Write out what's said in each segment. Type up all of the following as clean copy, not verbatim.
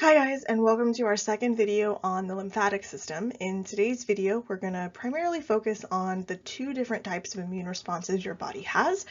Hi guys, and welcome to our second video on the lymphatic system. In today's video, we're going to primarily focus on the two different types of immune responses your body has,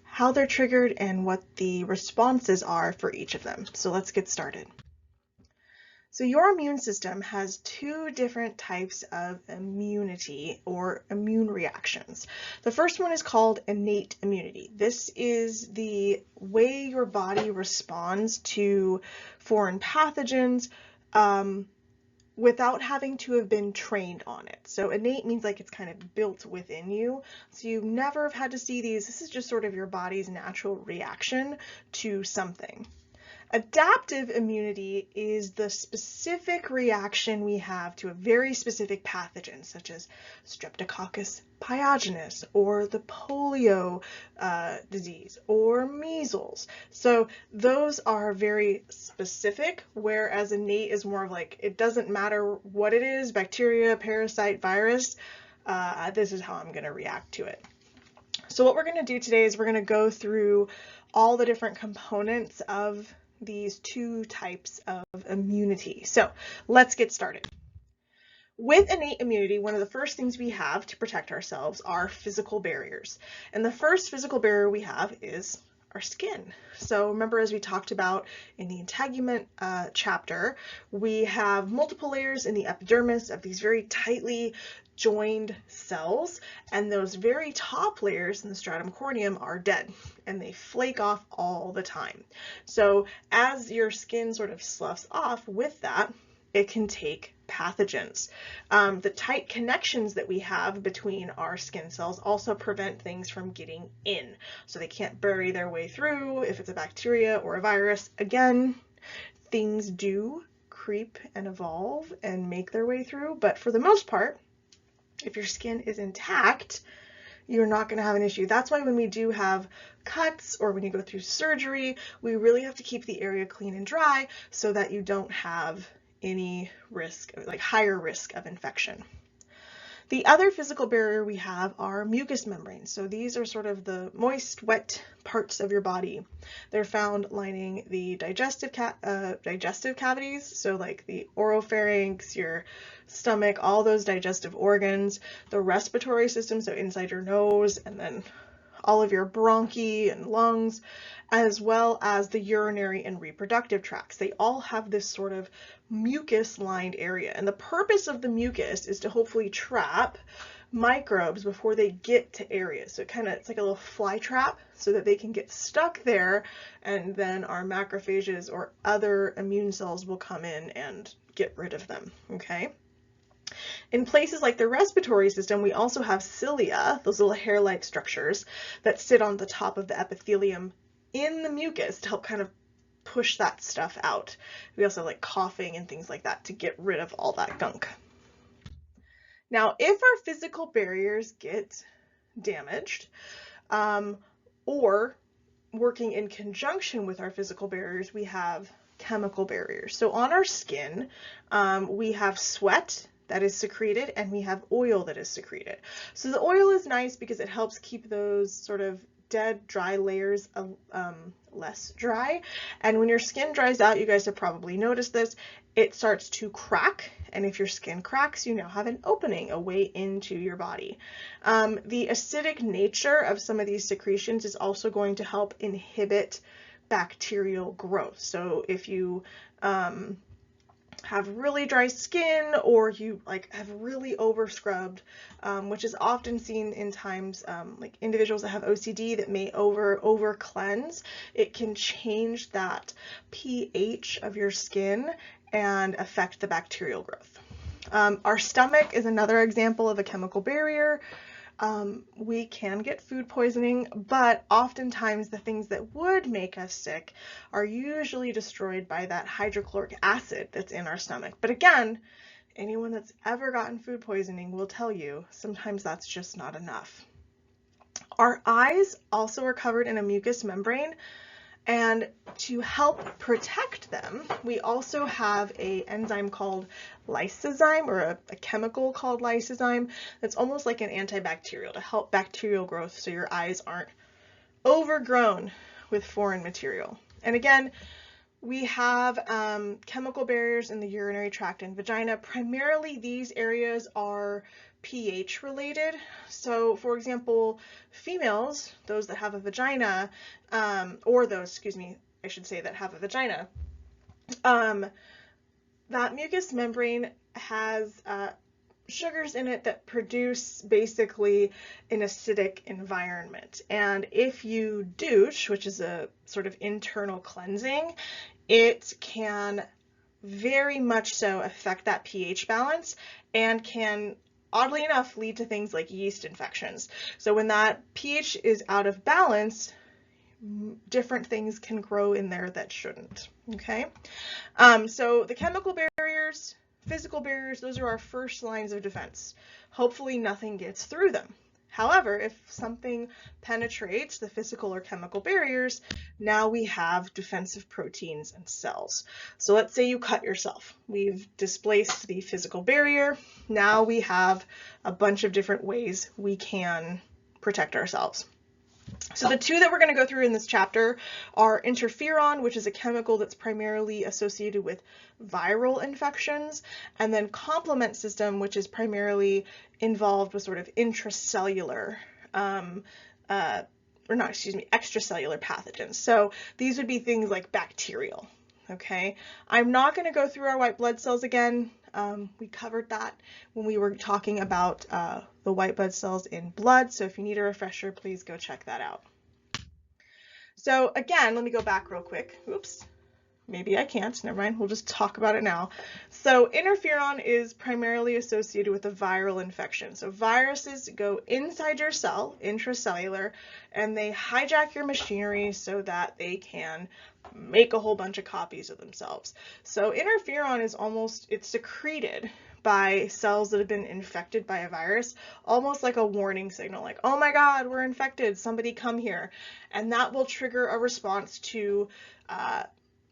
how they're triggered, and what the responses are for each of them. So let's get started. So your immune system has two different types of immunity or immune reactions. The first one is called innate immunity. This is the way your body responds to foreign pathogens without having to have been trained on it. So innate means like it's kind of built within you. So you never have had to see these. This is just sort of your body's natural reaction to something. Adaptive immunity is the specific reaction we have to a very specific pathogen, such as Streptococcus pyogenes, or the polio disease, or measles. So those are very specific, whereas innate is more of like, it doesn't matter what it is, bacteria, parasite, virus, this is how I'm going to react to it. So what we're going to do today is we're going to go through all the different components of these two types of immunity. So let's get started. With innate immunity, one of the first things we have to protect ourselves are physical barriers. And the first physical barrier we have is our skin. So remember, as we talked about in the integument chapter, we have multiple layers in the epidermis of these very tightly joined cells, and those very top layers in the stratum corneum are dead and they flake off all the time. So as your skin sort of sloughs off with that, it can take pathogens. The tight connections that we have between our skin cells also prevent things from getting in. So they can't bury their way through if it's a bacteria or a virus. Again, things do creep and evolve and make their way through, but for the most part, if your skin is intact, you're not going to have an issue. That's why when we do have cuts or when you go through surgery, we really have to keep the area clean and dry so that you don't have any risk, like higher risk of infection. The other physical barrier we have are mucous membranes. So these are sort of the moist, wet parts of your body. They're found lining the digestive cavities, so like the oropharynx, your stomach, all those digestive organs, the respiratory system, so inside your nose, and then all of your bronchi and lungs, as well as the urinary and reproductive tracts. They all have this sort of mucus-lined area. And the purpose of the mucus is to hopefully trap microbes before they get to areas. So it's like a little fly trap so that they can get stuck there, and then our macrophages or other immune cells will come in and get rid of them, okay? In places like the respiratory system, we also have cilia, those little hair-like structures that sit on the top of the epithelium in the mucus to help kind of push that stuff out. We also have like coughing and things like that to get rid of all that gunk. Now, if our physical barriers get damaged, or working in conjunction with our physical barriers, we have chemical barriers. So on our skin, we have sweat that is secreted, and we have oil that is secreted. So the oil is nice because it helps keep those sort of dead, dry layers less dry. And when your skin dries out, you guys have probably noticed this, it starts to crack. And if your skin cracks, you now have an opening, a way into your body. The acidic nature of some of these secretions is also going to help inhibit bacterial growth. So if you have really dry skin, or you have really over scrubbed, which is often seen in times like individuals that have OCD that may over cleanse, it can change that pH of your skin and affect the bacterial growth. Our stomach is another example of a chemical barrier. We can get food poisoning, but oftentimes the things that would make us sick are usually destroyed by that hydrochloric acid that's in our stomach. But again, anyone that's ever gotten food poisoning will tell you sometimes that's just not enough. Our eyes also are covered in a mucous membrane, and to help protect them, we also have an enzyme called lysozyme, or a chemical called lysozyme that's almost like an antibacterial to help bacterial growth so your eyes aren't overgrown with foreign material. And again, we have chemical barriers in the urinary tract and vagina. Primarily, these areas are pH related. So, for example, females, those that have a vagina, or those, excuse me, I should say that have a vagina, that mucous membrane has sugars in it that produce basically an acidic environment. And if you douche, which is a sort of internal cleansing, it can very much so affect that pH balance and can, oddly enough, lead to things like yeast infections. So when that pH is out of balance, different things can grow in there that shouldn't. Okay, so the chemical barriers, physical barriers, those are our first lines of defense. Hopefully nothing gets through them. However, if something penetrates the physical or chemical barriers, now we have defensive proteins and cells. So let's say you cut yourself. We've displaced the physical barrier. Now we have a bunch of different ways we can protect ourselves. So the two that we're going to go through in this chapter are interferon, which is a chemical that's primarily associated with viral infections, and then complement system, which is primarily involved with sort of extracellular pathogens. So these would be things like bacterial. Okay, I'm not going to go through our white blood cells again. We covered that when we were talking about the white blood cells in blood. So if you need a refresher, please go check that out. So again, let me go back real quick. Oops, maybe I can't. Never mind. We'll just talk about it now. So interferon is primarily associated with a viral infection. So viruses go inside your cell, intracellular, and they hijack your machinery so that they can make a whole bunch of copies of themselves. So interferon is it's secreted by cells that have been infected by a virus, almost like a warning signal, like, oh my God, we're infected, somebody come here. And that will trigger a response to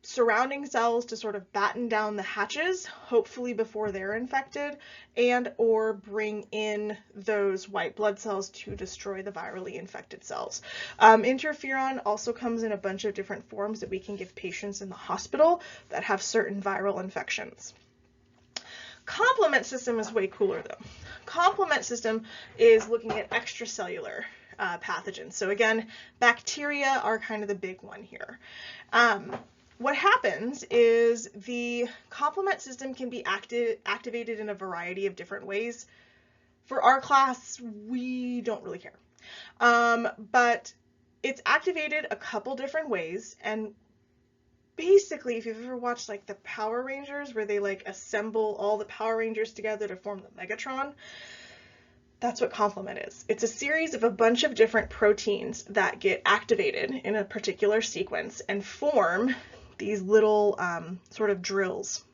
surrounding cells to sort of batten down the hatches, hopefully before they're infected, and or bring in those white blood cells to destroy the virally infected cells. Interferon also comes in a bunch of different forms that we can give patients in the hospital that have certain viral infections. Complement system is way cooler though. Complement system is looking at extracellular pathogens. So again, bacteria are kind of the big one here. What happens is the complement system can be activated in a variety of different ways. For our class, we don't really care. But it's activated a couple different ways, and basically, if you've ever watched like the Power Rangers where they like assemble all the Power Rangers together to form the Megatron, that's what complement is. It's a series of a bunch of different proteins that get activated in a particular sequence and form these little sort of drills.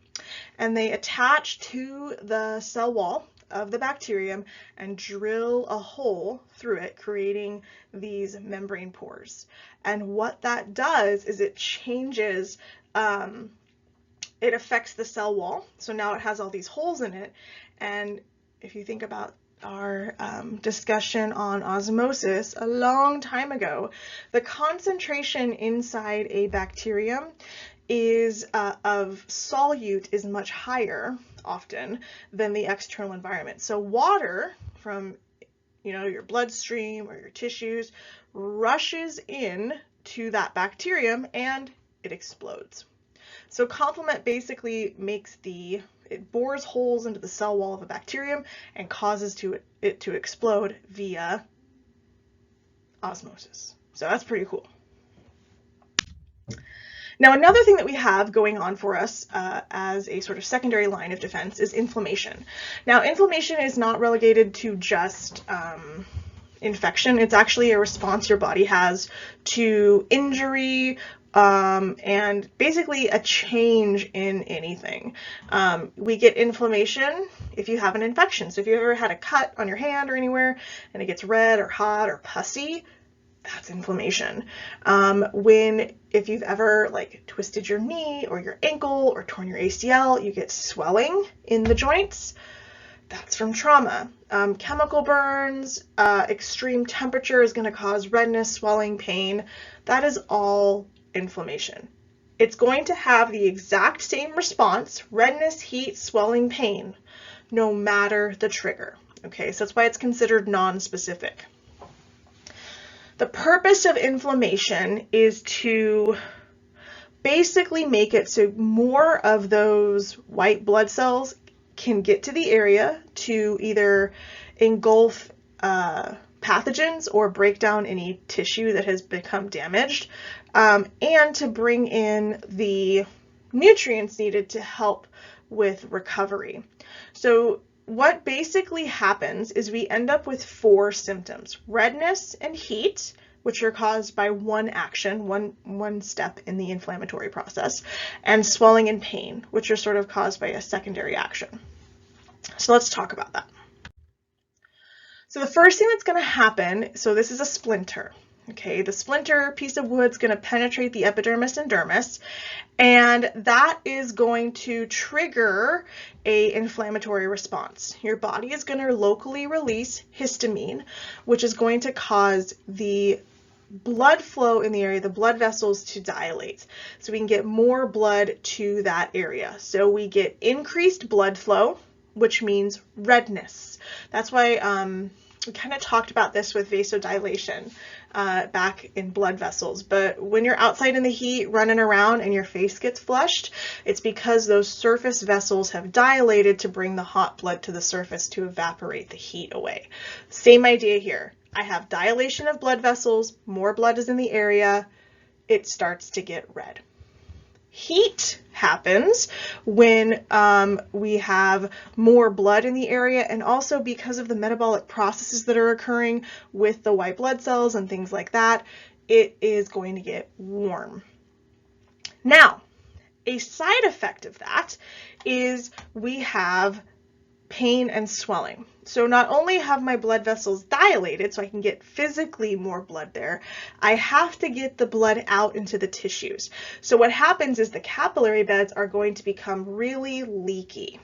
And they attach to the cell wall of the bacterium and drill a hole through it, creating these membrane pores. And what that does is it changes, it affects the cell wall. So now it has all these holes in it. And if you think about our discussion on osmosis a long time ago, the concentration inside a bacterium is of solute is much higher often than the external environment. So water from your bloodstream or your tissues rushes in to that bacterium and it explodes. So complement basically it bores holes into the cell wall of a bacterium and causes it to explode via osmosis. So that's pretty cool. Now, another thing that we have going on for us as a sort of secondary line of defense is inflammation. Now, inflammation is not relegated to just infection. It's actually a response your body has to injury and basically a change in anything. We get inflammation if you have an infection. So if you ever had a cut on your hand or anywhere and it gets red or hot or pussy, that's inflammation. If you've ever like twisted your knee or your ankle or torn your ACL, you get swelling in the joints. That's from trauma. Chemical burns, extreme temperature is going to cause redness, swelling, pain. That is all inflammation. it's going to have the exact same response, redness, heat, swelling, pain, no matter the trigger. Okay, so that's why it's considered non-specific. The purpose of inflammation is to basically make it so more of those white blood cells can get to the area to either engulf pathogens or break down any tissue that has become damaged, and to bring in the nutrients needed to help with recovery. So what basically happens is we end up with 4 symptoms: redness and heat, which are caused by one action, one step in the inflammatory process, and swelling and pain, which are sort of caused by a secondary action. So let's talk about that. So the first thing that's going to happen, so this is a splinter. Okay, the splinter piece of wood is going to penetrate the epidermis and dermis, and that is going to trigger an inflammatory response. Your body is going to locally release histamine, which is going to cause the blood flow in the area, the blood vessels, to dilate. So we can get more blood to that area. So we get increased blood flow, which means redness. That's why we kind of talked about this with vasodilation back in blood vessels. But when you're outside in the heat running around and your face gets flushed, it's because those surface vessels have dilated to bring the hot blood to the surface to evaporate the heat away. Same idea here. I have dilation of blood vessels, more blood is in the area, it starts to get red. Heat happens when we have more blood in the area, and also because of the metabolic processes that are occurring with the white blood cells and things like that, it is going to get warm. Now, a side effect of that is we have pain and swelling. So not only have my blood vessels dilated so I can get physically more blood there, I have to get the blood out into the tissues. So what happens is the capillary beds are going to become really leaky,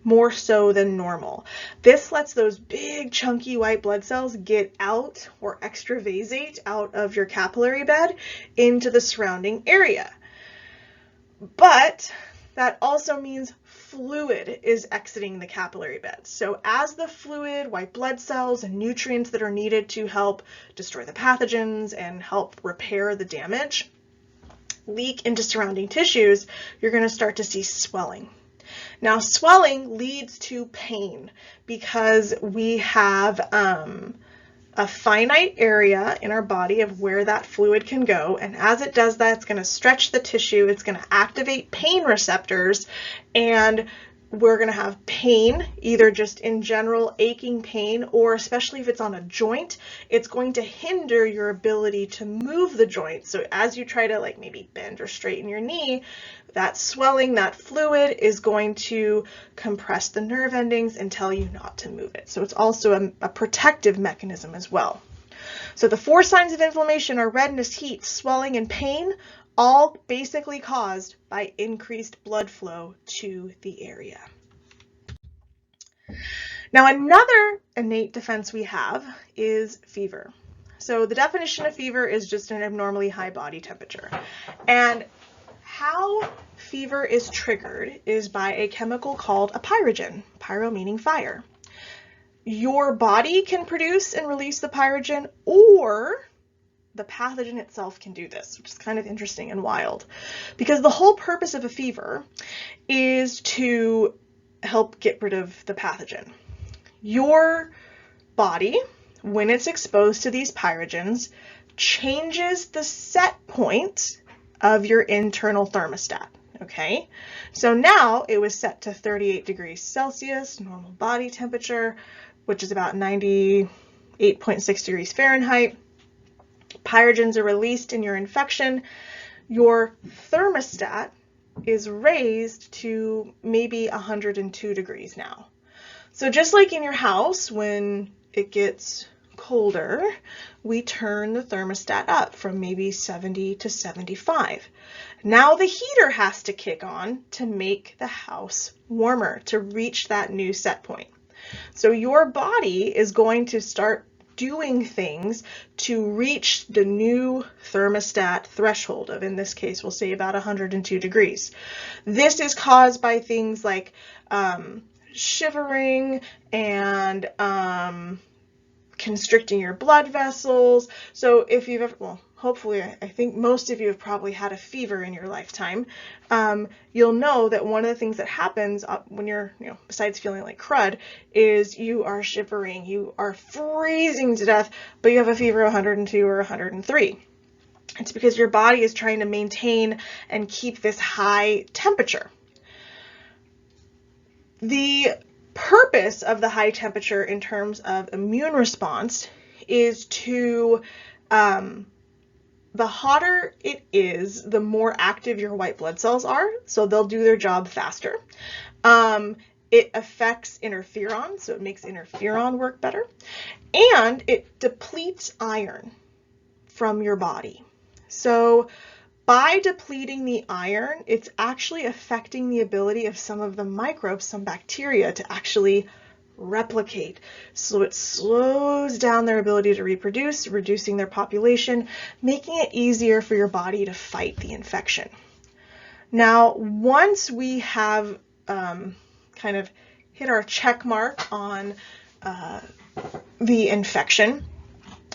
more so than normal. This lets those big chunky white blood cells get out or extravasate out of your capillary bed into the surrounding area. But that also means fluid is exiting the capillary bed. So as the fluid, white blood cells, and nutrients that are needed to help destroy the pathogens and help repair the damage leak into surrounding tissues, you're going to start to see swelling. Now, swelling leads to pain because we have a finite area in our body of where that fluid can go, and as it does that, it's going to stretch the tissue, it's going to activate pain receptors, and we're going to have pain, either just in general aching pain, or especially if it's on a joint, it's going to hinder your ability to move the joint. So as you try to like maybe bend or straighten your knee, that swelling, that fluid is going to compress the nerve endings and tell you not to move it. So it's also a protective mechanism as well. So the 4 signs of inflammation are redness, heat, swelling, and pain, all basically caused by increased blood flow to the area. Now, another innate defense we have is fever. So the definition of fever is just an abnormally high body temperature. And how fever is triggered is by a chemical called a pyrogen, pyro meaning fire. Your body can produce and release the pyrogen, or the pathogen itself can do this, which is kind of interesting and wild, because the whole purpose of a fever is to help get rid of the pathogen. Your body, when it's exposed to these pyrogens, changes the set point of your internal thermostat. Okay, so now it was set to 38 degrees Celsius, normal body temperature, which is about 98.6 degrees Fahrenheit. Pyrogens are released in your infection. Your thermostat is raised to maybe 102 degrees now. So just like in your house, when it gets colder, we turn the thermostat up from maybe 70 to 75. Now the heater has to kick on to make the house warmer, to reach that new set point. So your body is going to start doing things to reach the new thermostat threshold of, in this case, we'll say about 102 degrees. This is caused by things like shivering and constricting your blood vessels. So if you've ever, well, hopefully, I think most of you have probably had a fever in your lifetime. You'll know that one of the things that happens when you're, besides feeling like crud, is you are shivering, you are freezing to death, but you have a fever of 102 or 103. It's because your body is trying to maintain and keep this high temperature. The purpose of the high temperature in terms of immune response is to, the hotter it is, the more active your white blood cells are, so they'll do their job faster. It affects interferon, so it makes interferon work better, and it depletes iron from your body. So by depleting the iron, it's actually affecting the ability of some of the microbes, some bacteria, to actually replicate. So it slows down their ability to reproduce, reducing their population, making it easier for your body to fight the infection. Now, once we have kind of hit our check mark on the infection,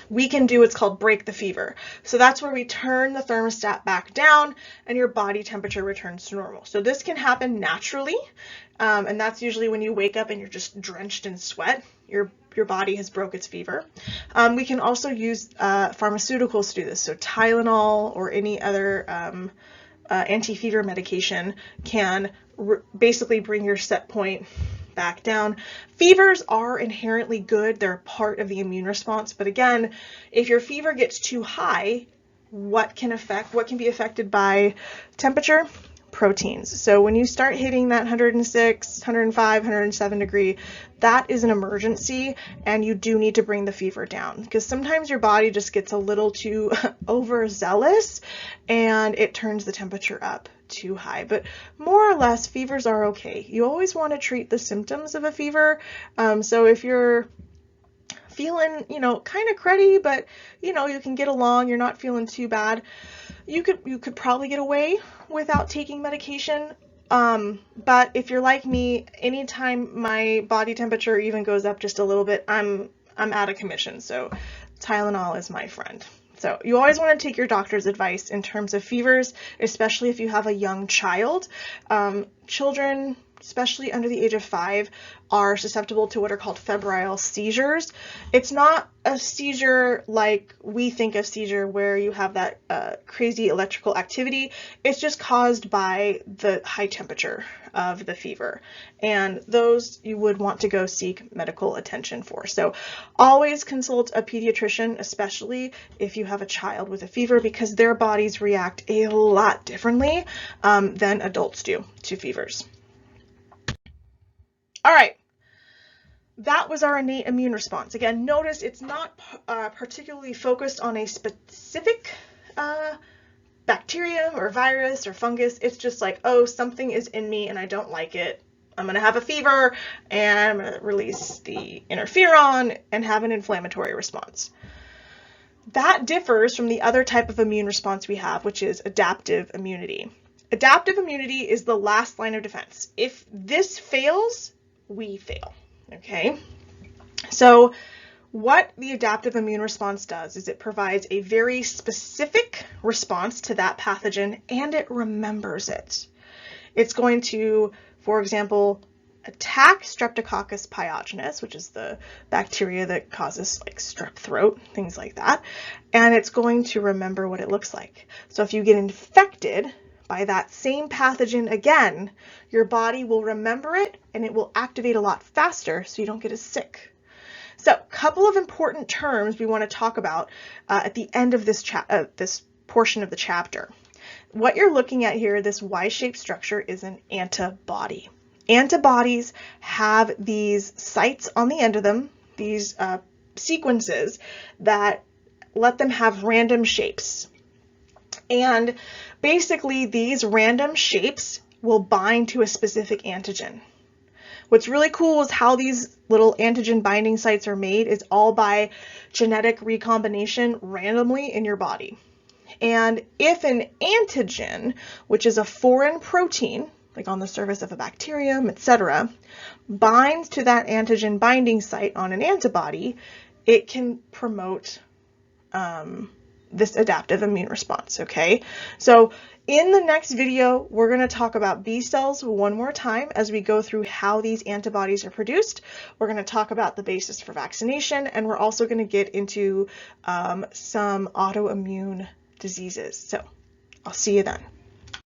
we can do what's called break the fever. So that's where we turn the thermostat back down and your body temperature returns to normal. So this can happen naturally, and that's usually when you wake up and you're just drenched in sweat. Your body has broke its fever. We can also use pharmaceuticals to do this. So Tylenol or any other anti-fever medication can basically bring your set point back down. Fevers are inherently good. They're part of the immune response. But again, if your fever gets too high, what can be affected by temperature? Proteins. So when you start hitting that 106, 105, 107 degree, that is an emergency, and you do need to bring the fever down, because sometimes your body just gets a little too overzealous and it turns the temperature up too high. But more or less, fevers are okay. You always want to treat the symptoms of a fever. So if you're feeling, kind of cruddy, but you can get along, you're not feeling too bad, you could probably get away without taking medication. But if you're like me, anytime my body temperature even goes up just a little bit, I'm out of commission. So Tylenol is my friend. So you always want to take your doctor's advice in terms of fevers, especially if you have a young child. Children, especially under the age of 5, are susceptible to what are called febrile seizures. It's not a seizure like we think of seizure where you have that crazy electrical activity. It's just caused by the high temperature of the fever. And those you would want to go seek medical attention for. So always consult a pediatrician, especially if you have a child with a fever, because their bodies react a lot differently than adults do to fevers. All right, that was our innate immune response. Again, notice it's not particularly focused on a specific bacteria or virus or fungus. It's just like, oh, something is in me and I don't like it. I'm going to have a fever and I'm going to release the interferon and have an inflammatory response. That differs from the other type of immune response we have, which is adaptive immunity. Adaptive immunity is the last line of defense. If this fails, we fail, okay? So what the adaptive immune response does is it provides a very specific response to that pathogen, and it remembers it. It's going to, for example, attack Streptococcus pyogenes, which is the bacteria that causes like strep throat, things like that, and it's going to remember what it looks like. So if you get infected by that same pathogen again, your body will remember it and it will activate a lot faster so you don't get as sick. So a couple of important terms we want to talk about at the end of this portion of the chapter. What you're looking at here, this Y-shaped structure, is an antibody. Antibodies have these sites on the end of them, these sequences that let them have random shapes. And basically these random shapes will bind to a specific antigen. What's really cool is how these little antigen binding sites are made is all by genetic recombination randomly in your body. And if an antigen, which is a foreign protein, like on the surface of a bacterium, etc., binds to that antigen binding site on an antibody, it can promote this adaptive immune response, okay? So in the next video, we're going to talk about B cells one more time as we go through how these antibodies are produced. We're going to talk about the basis for vaccination, and we're also going to get into some autoimmune diseases. So I'll see you then.